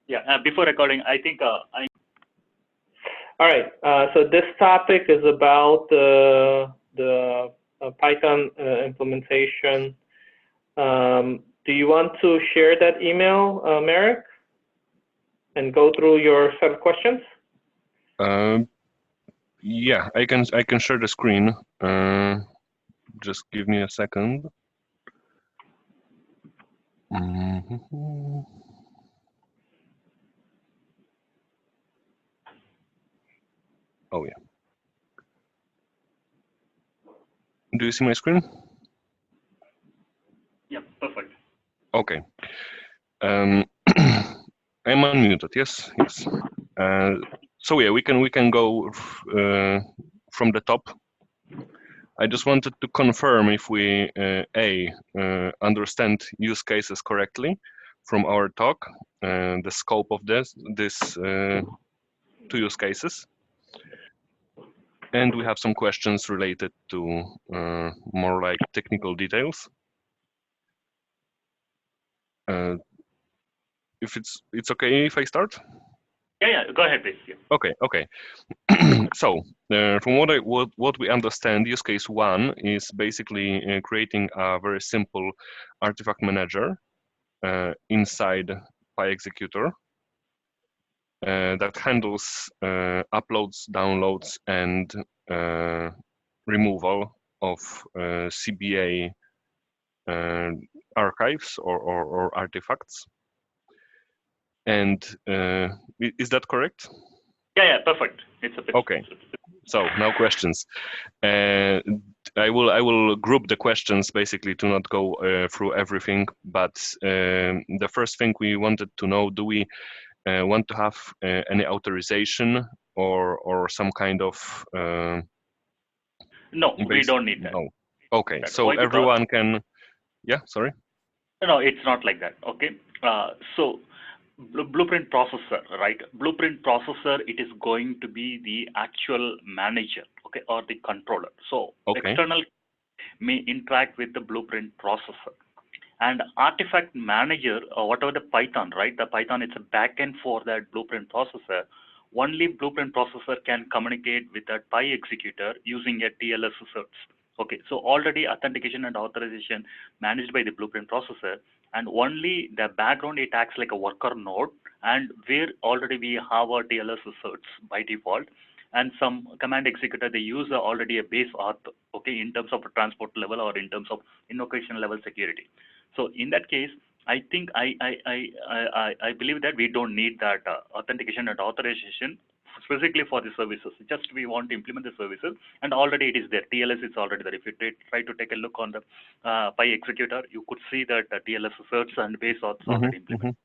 Yeah, before recording, I think All right. So this topic is about the Python implementation. Do you want to share that email, Merrick, and go through your set of questions? Yeah, I can share the screen. Just give me a second. Oh yeah. Do you see my screen? yeah, perfect. Okay. I'm unmuted. Yes, yes. So yeah, we can go from the top. I just wanted to confirm if we understand use cases correctly from our talk, the scope of this two use cases, and we have some questions related to more like technical details. If it's okay if I start? Yeah, go ahead, please. Yeah. Okay. So from what we understand, use case 1 is basically creating a very simple artifact manager inside PyExecutor that handles uploads, downloads, and removal of CBA archives or artifacts. And is that correct? Yeah, perfect. It's a bit. Okay. So now questions. I will group the questions basically to not go through everything. But the first thing we wanted to know: do we want to have any authorization or some kind of? No, we don't need that. No. Okay. That's so everyone can. Yeah. Sorry. No, it's not like that. Okay. So blueprint processor, right? Blueprint processor, it is going to be the actual manager, okay, or the controller. So external may interact with the blueprint processor. And artifact manager, or whatever the Python, right? The Python, it's a backend for that blueprint processor. Only blueprint processor can communicate with that PyExecutor using a TLS certs. Okay, so already authentication and authorization managed by the blueprint processor, and only the background it acts like a worker node, and where already we have our TLS certs by default, and some command executor they use already a base auth, okay, in terms of a transport level or in terms of invocation level security. So in that case, I think I believe that we don't need that authentication and authorization specifically for the services. Just we want to implement the services, and already it is there. TLS is already there. If you try to take a look on the PyExecutor, you could see that TLS certs and base auths already implemented.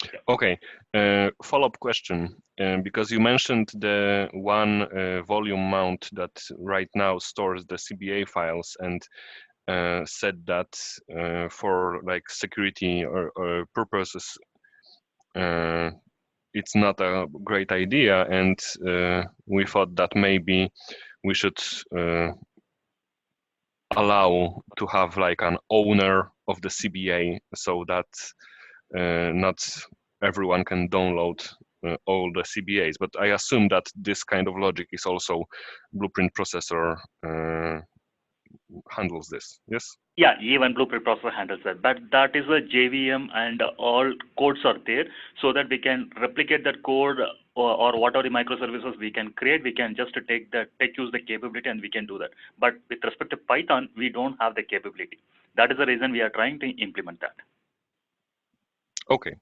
Yeah. Okay, follow-up question, because you mentioned the one volume mount that right now stores the CBA files and said that for like security or purposes, it's not a great idea, and we thought that maybe we should allow to have like an owner of the CBA so that not everyone can download all the CBAs, but I assume that this kind of logic is also blueprint processor handles this, yes? Yeah, even blueprint processor handles that, but that is a JVM and all codes are there so that we can replicate that code or whatever the microservices we can create, we can just use the capability and we can do that. But with respect to Python, we don't have the capability. That is the reason we are trying to implement that. Okay.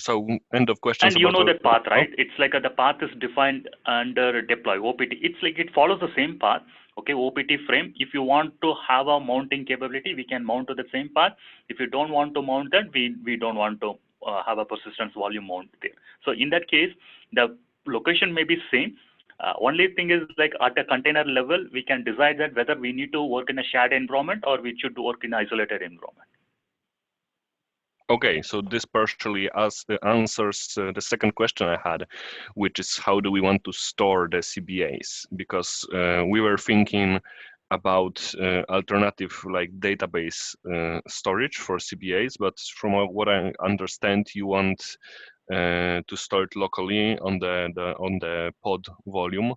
So end of questions. And you know that path, right? Oh. It's like the path is defined under deploy OPT. It's like it follows the same path. Okay, OPT frame. If you want to have a mounting capability, we can mount to the same path. If you don't want to mount that, we don't want to have a persistence volume mount there. So in that case, the location may be same. Only thing is like at a container level, we can decide that whether we need to work in a shared environment or we should work in an isolated environment. Okay, so this partially answers the second question I had, which is how do we want to store the CBAs? Because we were thinking about alternative like database storage for CBAs, but from what I understand, you want to store it locally on the pod volume.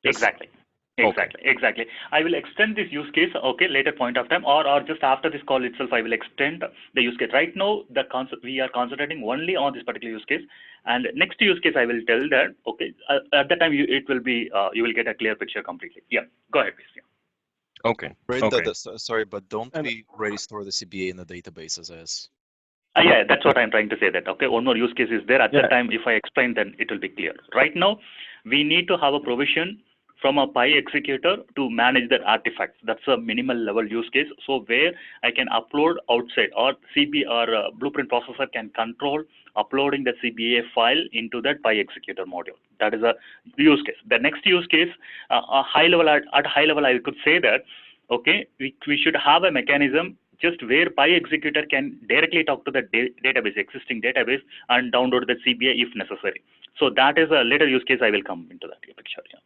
Yes? Exactly. Okay. Exactly. I will extend this use case, okay, later point of time, or just after this call itself, I will extend the use case. Right now, the concept we are concentrating only on this particular use case, and next use case, I will tell that, okay, at that time, it will be, you will get a clear picture completely. Yeah, go ahead, please. Yeah. Okay. Brenda, Okay. sorry, but don't we already store the CBA in the database as is? Yeah, that's what I'm trying to say that, okay, one more use case is there. At Yeah. that time, if I explain, then it will be clear. Right now, we need to have a provision from a Pi executor to manage the artifacts. That's a minimal level use case. So where I can upload outside, or CB or Blueprint processor can control uploading the CBA file into that Pi executor module. That is a use case. The next use case, a high level at high level, I could say that, okay, we should have a mechanism just where Pi executor can directly talk to the database, existing database, and download the CBA if necessary. So that is a later use case. I will come into that picture. Yeah.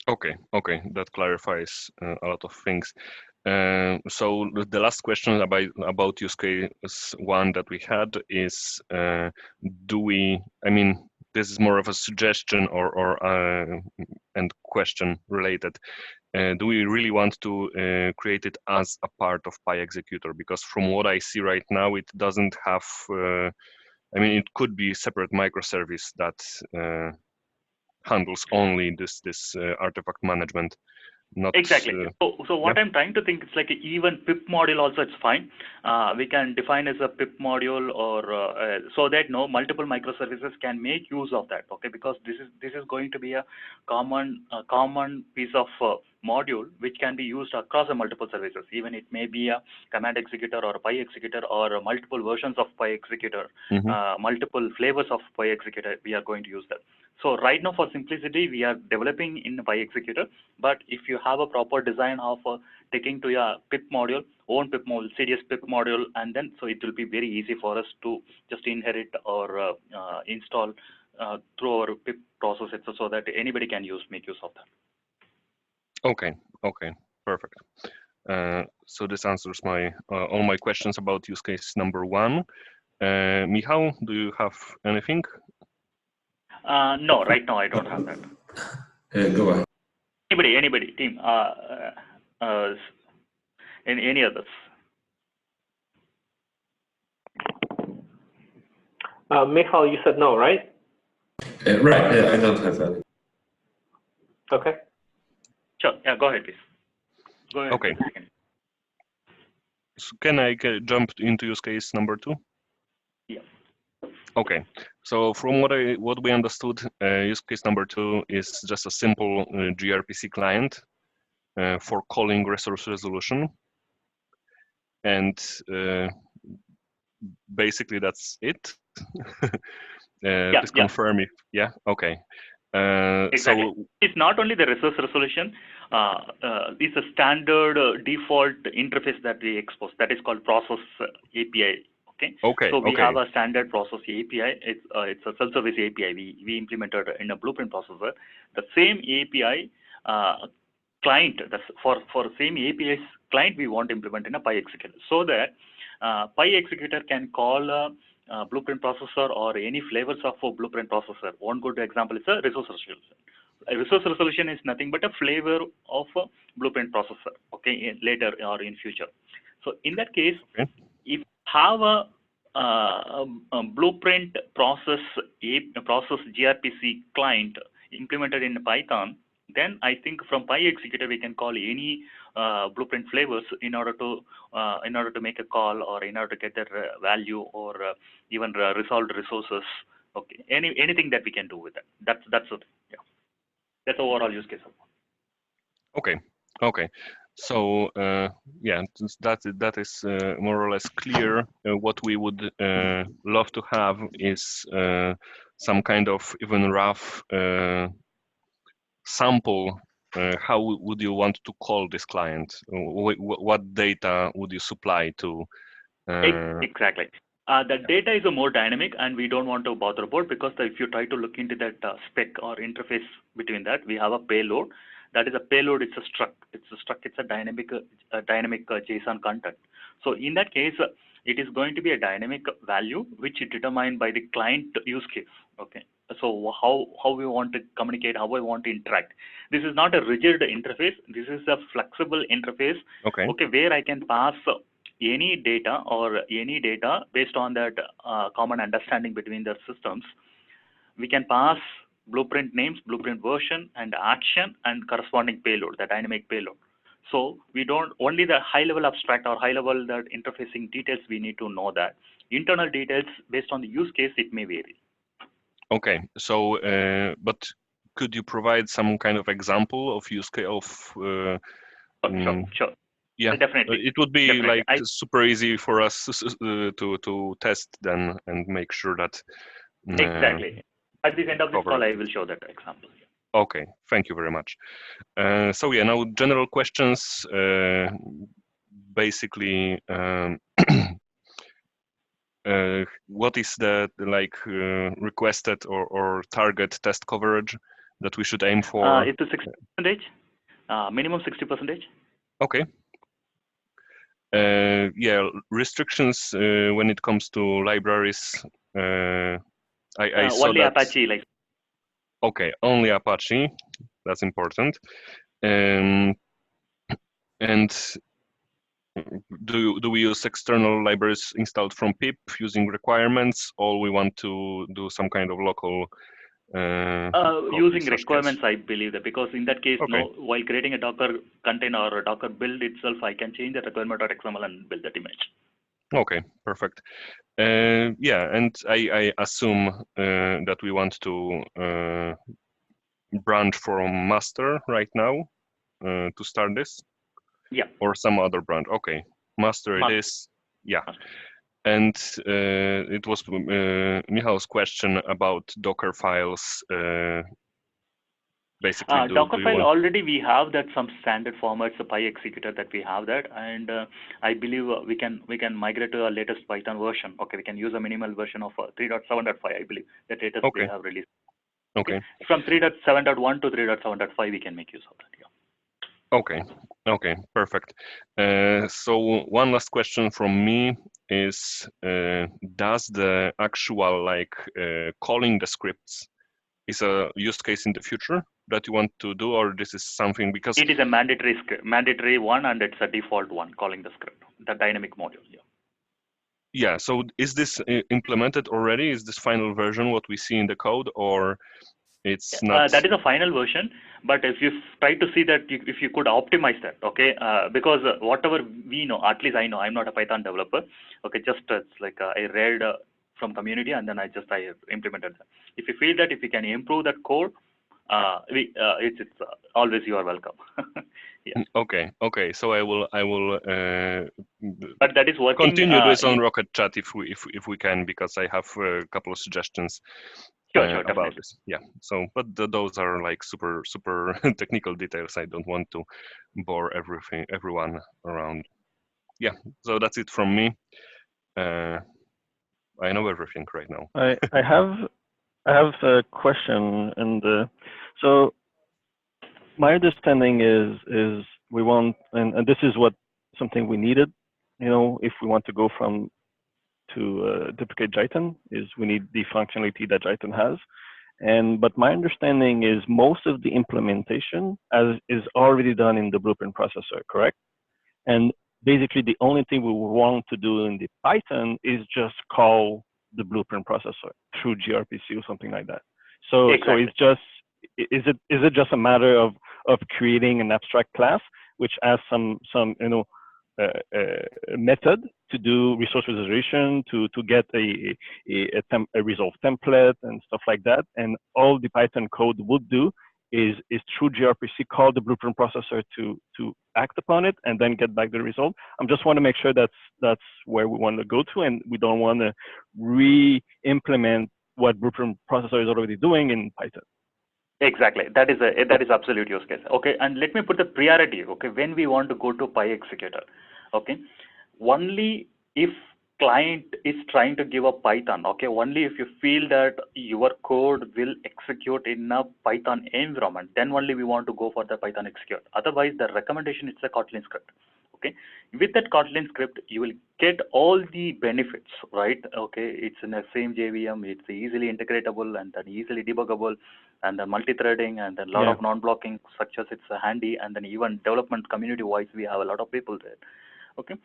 Okay, that clarifies a lot of things. So the last question about use case one that we had is, I mean, this is more of a suggestion or and question related. Do we really want to create it as a part of Pi executor? Because from what I see right now, it doesn't have. I mean, it could be a separate microservice that handles only this artifact management, not Exactly. So what yeah. I'm trying to think is like even pip module also it's fine. We can define as a pip module, or so that multiple microservices can make use of that. Okay, because this is going to be a common piece of module which can be used across the multiple services. Even it may be a command executor or a Pi executor or multiple versions of Pi executor, multiple flavors of Pi executor. We are going to use that. So right now, for simplicity, we are developing in Pi executor. But if you have a proper design of taking to your pip module, own pip module, CDS pip module, and then so it will be very easy for us to just inherit or install through our pip process, etc., so that anybody can make use of that. Okay, perfect. So this answers my all my questions about use case number one. Michał, do you have anything? No, right now I don't have that. Go ahead. Anybody, team, any others? Michal, you said no, right? Right, I don't have that. Okay. Sure, yeah, go ahead, please. Go ahead. Okay. So can I jump into use case number two? Yeah. Okay, so from what we understood, use case number two is just a simple GRPC client for calling resource resolution, and basically that's it. Please confirm if okay. Exactly. So it's not only the resource resolution. It's a standard default interface that we expose. That is called process API. Okay. So we have a standard process API. It's a self-service API we implemented in a Blueprint processor. The same API client, that's for same API's client, we want to implement in a Pi executor, so that Pi executor can call Blueprint processor or any flavors of a Blueprint processor. One good example is a resource resolution. A resource resolution is nothing but a flavor of a Blueprint processor. Okay, later or in future. So in that case, if you have a Blueprint process GRPC client implemented in Python, then I think from Pi executor we can call any Blueprint flavors in order to make a call, or in order to get the value, or even resolved resources. Okay, anything that we can do with that. That's it. Yeah, that's the overall use case. Okay. So that is more or less clear. What we would love to have is some kind of even rough sample. How would you want to call this client? What data would you supply to? Exactly. The data is a more dynamic, and we don't want to bother about, because if you try to look into that spec or interface between that, we have a payload. That is a payload. It's a struct. It's a dynamic JSON content. So in that case, it is going to be a dynamic value which is determined by the client use case. Okay. So how we want to communicate, how we want to interact. This is not a rigid interface. This is a flexible interface. Okay. Okay, where I can pass any data based on that common understanding between the systems. We can pass blueprint names, blueprint version, and action, and corresponding payload, the dynamic payload. So we don't only the high level abstract or high level that interfacing details. We need to know that internal details based on the use case, it may vary. Okay. So, but could you provide some kind of example of use case of? Sure. Yeah, Definitely. it would be Definitely. like super easy for us to test then and make sure that. Exactly. At the end of this cover call, it. I will show that example. Okay, thank you very much. So yeah, now general questions. Basically, what is the requested or target test coverage that we should aim for? It's a 60%, minimum 60%. Okay. Yeah, restrictions when it comes to libraries. I saw Only that. Apache, like. Okay, only Apache. That's important. And do we use external libraries installed from pip using requirements, or we want to do some kind of local using requirements, I believe that, because in that case, okay. while creating a Docker container or a Docker build itself, I can change the requirement.xml and build that image. Okay, perfect. Yeah, and I assume that we want to branch from master right now to start this. Yeah. Or some other branch. Okay, master it is. Yeah. Master. And it was Michal's question about Docker files. Basically, Docker file already we have that some standard formats, the PyExecutor that we have that, and I believe we can migrate to the latest Python version. Okay, we can use a minimal version of 3.7.5. I believe the latest they have released. Okay. From 3.7.1 to 3.7.5, we can make use of that. Yeah. Okay, perfect. So one last question from me is, does the actual calling the scripts is a use case in the future that you want to do, or this is something because it is a mandatory one, and it's a default one, calling the script, the dynamic module. Yeah. Yeah. So is this implemented already? Is this final version what we see in the code, or it's not? That is a final version, but if you try to see that, if you could optimize that, okay, because whatever we know, at least I know, I'm not a Python developer, okay, just it's like I read from community and then I implemented that. If you feel that if you can improve that code, it's always you are welcome. Yeah. Okay. So I will. But that is working. Continue this on Rocket Chat if we can, because I have a couple of suggestions. Sure, about definitely. this. Yeah. So, but those are like super technical details. I don't want to bore everyone around. Yeah. So that's it from me. I know everything right now. I have a question, and so my understanding is we want, and this is something we needed, if we want to go to duplicate Jython, is we need the functionality that Jython has. But my understanding is most of the implementation is already done in the blueprint processor, correct? And basically the only thing we want to do in the Python is just call the blueprint processor through GRPC or something like that. So exactly. So it's just, is it just a matter of creating an abstract class which has some method to do resource visualization, to get a resolve template and stuff like that, and all the Python code would do is through gRPC call the blueprint processor to act upon it and then get back the result. I just want to make sure that's where we want to go to, and we don't want to re-implement what blueprint processor is already doing in Python. Exactly. That is absolute use case. Okay, and let me put the priority. Okay, when we want to go to PyExecutor, okay, only if client is trying to give a Python, okay, only if you feel that your code will execute in a Python environment, then only we want to go for the Python execute. Otherwise, the recommendation is a Kotlin script. Okay, with that Kotlin script, you will get all the benefits, right? Okay, it's in the same JVM, it's easily integratable and then easily debuggable, and then multi-threading, and then a lot of non-blocking structures. It's handy, and then even development community-wise, we have a lot of people there. Okay,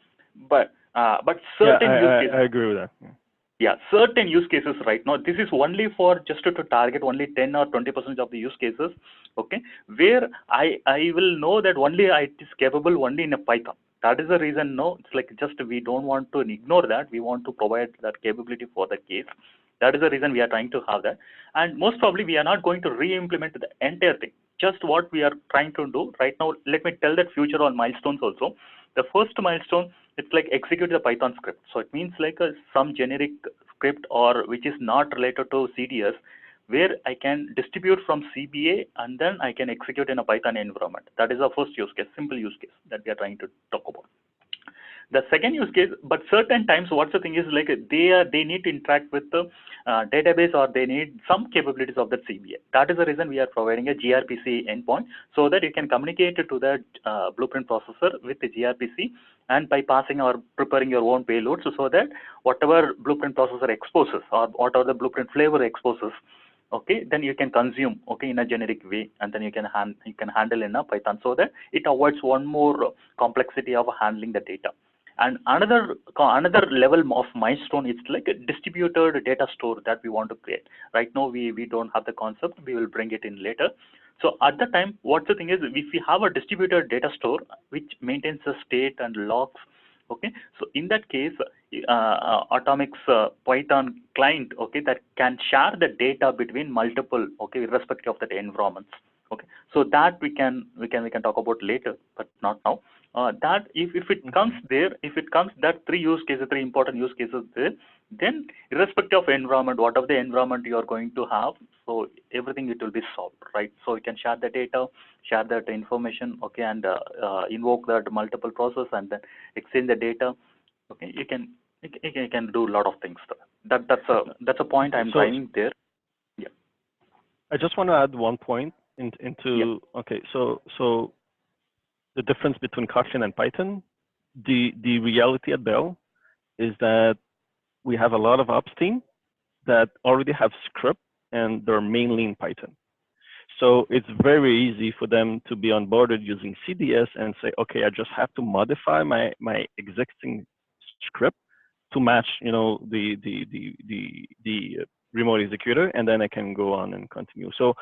but certain use cases. I agree with that. Yeah, certain use cases right now, this is only for just to target only 10 or 20% of the use cases, okay, where I will know that only it is capable only in a Python. That is the reason, no, it's like just we don't want to ignore that. We want to provide that capability for the case. That is the reason we are trying to have that. And most probably we are not going to re-implement the entire thing. Just what we are trying to do right now, let me tell that future on milestones also. The first milestone, it's like execute the Python script. So it means like some generic script or which is not related to CDS, where I can distribute from CBA and then I can execute in a Python environment. That is the first use case, simple use case that we are trying to talk about. The second use case, but certain times what's the thing is like they need to interact with the database, or they need some capabilities of that CBA. That is the reason we are providing a GRPC endpoint, so that you can communicate to the blueprint processor with the GRPC, and by passing or preparing your own payloads, so that whatever blueprint processor exposes or whatever the blueprint flavor exposes, okay, then you can consume, okay, in a generic way, and then you can handle in a Python, so that it avoids one more complexity of handling the data. And another level of milestone is like a distributed data store that we want to create. Right now we don't have the concept. We will bring it in later. So at the time, what the thing is, if we have a distributed data store which maintains the state and logs, okay, so in that case, Atomic's Python client, okay, that can share the data between multiple, okay, irrespective of the environments. Okay, so that we can talk about later, but not now. That if it comes there, if it comes that three important use cases there, then irrespective of environment, whatever the environment you are going to have, so everything it will be solved, right? So you can share the data, share that information, okay, and invoke that multiple process and then exchange the data. Okay, you can do a lot of things. That's a point I'm trying there. Yeah. I just want to add one point into okay, so the difference between Kotlin and Python, the reality at Bell is that we have a lot of ops team that already have script and they're mainly in Python. So it's very easy for them to be onboarded using CDS and say, okay, I just have to modify my existing script to match, you know, the remote executor, and then I can go on and continue. So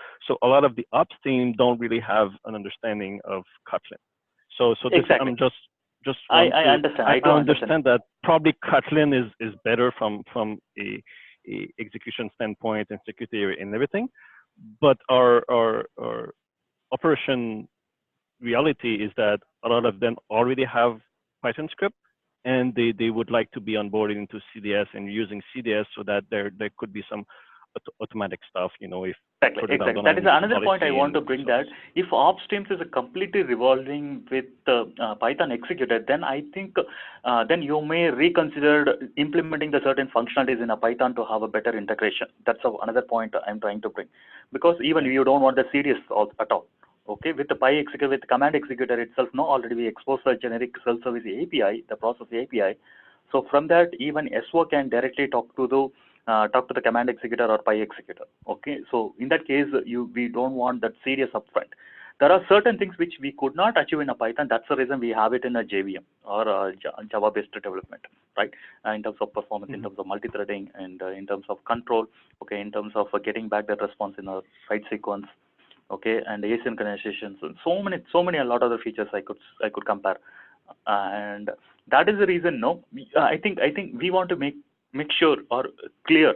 a lot of the ops team don't really have an understanding of Kotlin. So this, exactly. I'm just I understand. I understand that probably Kotlin is better from a execution standpoint and security and everything, but our operation reality is that a lot of them already have Python script, and they would like to be onboarded into CDS and using CDS so that there could be some automatic stuff, you know, if exactly. That is another point I want to bring, that if ops teams is completely revolving with Python executor, then I think then you may reconsider implementing the certain functionalities in a Python to have a better integration. That's another point I'm trying to bring, because even you don't want the CDS at all. Okay, with the PyExecutor, with the command executor itself, no, already we exposed the generic self-service API, the process API. So from that, even SO can directly talk to the command executor or PyExecutor. Okay, so in that case, we don't want that serious upfront. There are certain things which we could not achieve in a Python. That's the reason we have it in a JVM or Java-based development, right? In terms of performance, in terms of multi-threading, and in terms of control. Okay, in terms of getting back that response in a right sequence. Okay, and asynchronization, so many a lot of the features I could compare, and that is the reason. No, I think we want to make sure or clear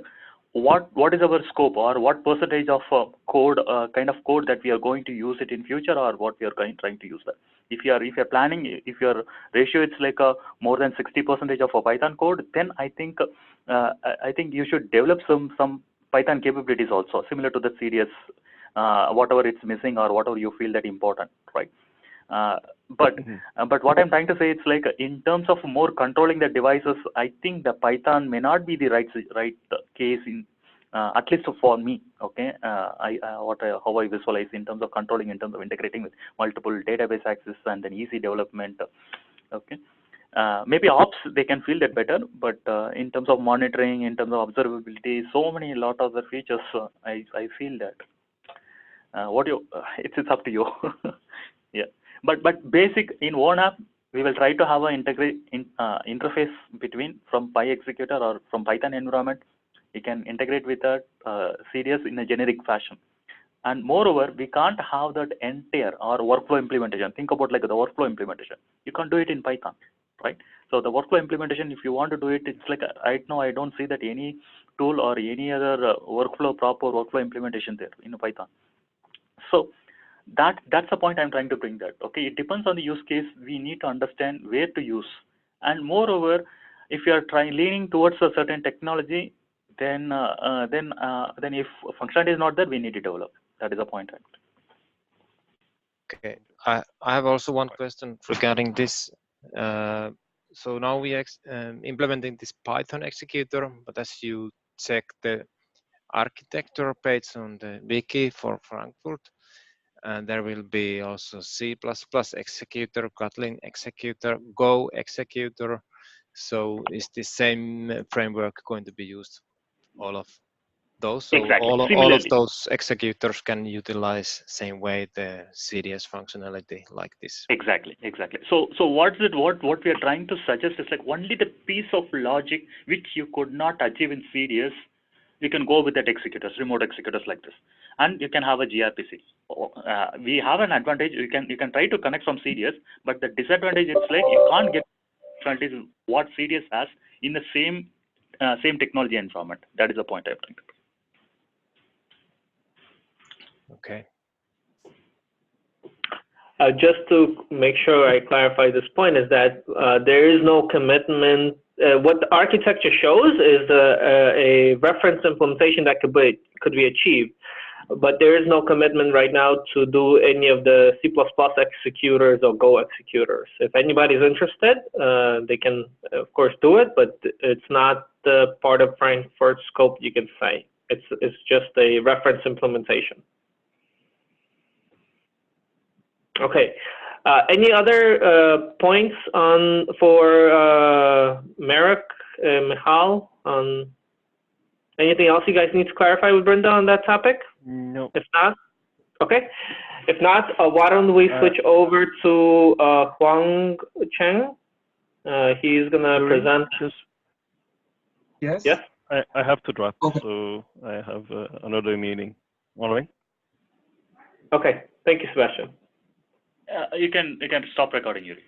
what is our scope, or what percentage of code kind of code that we are going to use it in future, or what we are trying to use that. If you are planning, if your ratio is like more than 60% of a Python code, then I think you should develop some Python capabilities also, similar to the CDS. Whatever it's missing or whatever you feel that important, right? But what I'm trying to say, it's like in terms of more controlling the devices, I think the Python may not be the right case in at least for me. Okay, how I visualize in terms of controlling, in terms of integrating with multiple database access and then easy development. Okay. Maybe ops, they can feel that better, but in terms of monitoring, in terms of observability, so many lot of the features, I feel that it's up to you. Yeah, but basic in one app, we will try to have an interface between from PyExecutor or from Python environment. We can integrate with that CDS in a generic fashion. And moreover, we can't have that entire or workflow implementation. Think about like the workflow implementation. You can't do it in Python, right? So the workflow implementation, if you want to do it, it's like right now I don't see that any tool or any other proper workflow implementation there in Python. So that's the point I'm trying to bring that. Okay, it depends on the use case. We need to understand where to use, and moreover, if you are leaning towards a certain technology, then if functionality is not there, we need to develop. That is the point. Okay, I have also one question regarding this. So now we are implementing this Python executor, but as you check the architecture page on the wiki for Frankfurt, and there will be also C++ executor, Kotlin executor, Go executor. So is the same framework going to be used? All of those, so exactly. all of those executors can utilize same way the CDS functionality like this. Exactly. So what we are trying to suggest is like only the piece of logic which you could not achieve in CDS, you can go with that executors, remote executors like this, and you can have a GRPC. We have an advantage. You can try to connect from CDS, but the disadvantage is like you can't get functionalities what CDS has in the same technology environment. That is the point I'm trying to make. Okay. Just to make sure I clarify this point is that there is no commitment. What the architecture shows is a reference implementation that could be achieved, but there is no commitment right now to do any of the C++ executors or Go executors. If anybody's interested, they can of course do it, but it's not the part of Frankfurt scope. You can say it's just a reference implementation. Okay. Any other points for Marek, Michal, on anything else you guys need to clarify with Brenda on that topic? No. If not, okay. If not, why don't we switch over to Huang Cheng? He's gonna present. Yes? Yes. I have to drop, Okay. so I have another meeting. All right. Okay. Thank you, Sebastian. You can stop recording, Yuri.